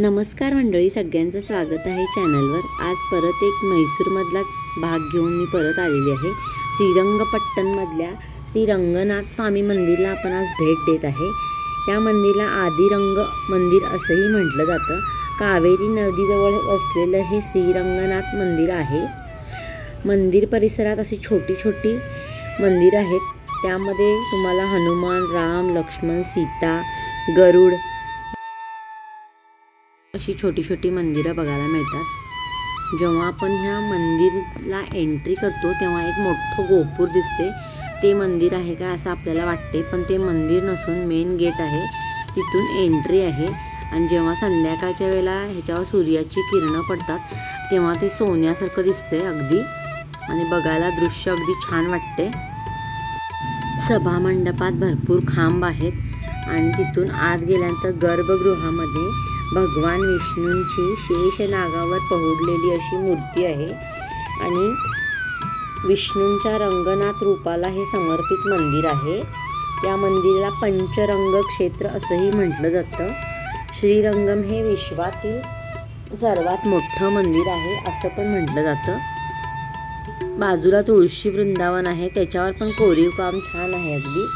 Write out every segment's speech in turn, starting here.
नमस्कार मंडळी, सगळ्यांचं स्वागत आहे चॅनलवर। आज परत एक म्हैसूरमधलाच भाग घेऊन मी परत आलेली आहे। श्रीरंगपट्टणमधल्या श्री रंगनाथ स्वामी मंदिरला आपण आज भेट देत आहे। या मंदिरला आदिरंग मंदिर असंही म्हटलं जातं। कावेरी नदीजवळ वसलेलं हे श्रीरंगनाथ मंदिर आहे। मंदिर परिसरात अशी छोटी छोटी मंदिर आहेत। त्यामध्ये तुम्हाला हनुमान, राम, लक्ष्मण, सीता, गरुड अशी छोटी छोटी मंदिरं बघायला मिळतात। जेव्हा आपण ह्या मंदिरला एंट्री करतो तेव्हा एक मोठं गोपूर दिसते। ते मंदिर आहे का असं आपल्याला वाटते, पण ते मंदिर नसून मेन गेट आहे। तिथून एंट्री आहे आणि जेव्हा संध्याकाळच्या वेळेला ह्याच्यावर सूर्याची किरणं पडतात तेव्हा ते सोन्यासारखं दिसते अगदी, आणि बघायला दृश्य अगदी छान वाटते। सभा मंडपात भरपूर खांब आहेत आणि तिथून आत गेल्यानंतर गर्भगृहामध्ये भगवान विष्णूंची शेष नागावर पहुडलेली अशी मूर्ती आहे आणि विष्णूंच्या रंगनाथ रूपाला हे समर्पित मंदिर आहे। या मंदिराला पंचरंग क्षेत्र असंही म्हटलं जातं। श्रीरंगम हे विश्वातील सर्वात मोठं मंदिर आहे असं पण म्हटलं जातं। बाजूला तुळशी वृंदावन आहे, त्याच्यावर पण कोरीव काम छान आहे अगदी।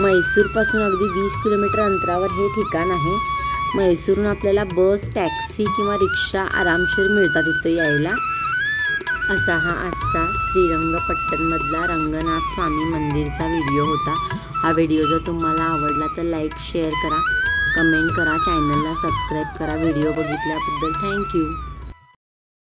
म्हैसूरपासून अगदी 20 किलोमीटर अंतरावर हे ठिकाण आहे। म्हैसूरहून आपल्याला बस, टॅक्सी किंवा रिक्षा आरामशीर मिळतात इथं यायला। असा हा आजचा श्रीरंगपट्टणमधला रंगनाथ स्वामी मंदिरचा व्हिडिओ होता। हा व्हिडिओ जर तुम्हाला आवडला तर लाईक, शेअर करा, कमेंट करा, चॅनलला सबस्क्राईब करा। व्हिडिओ बघितल्याबद्दल थँक्यू।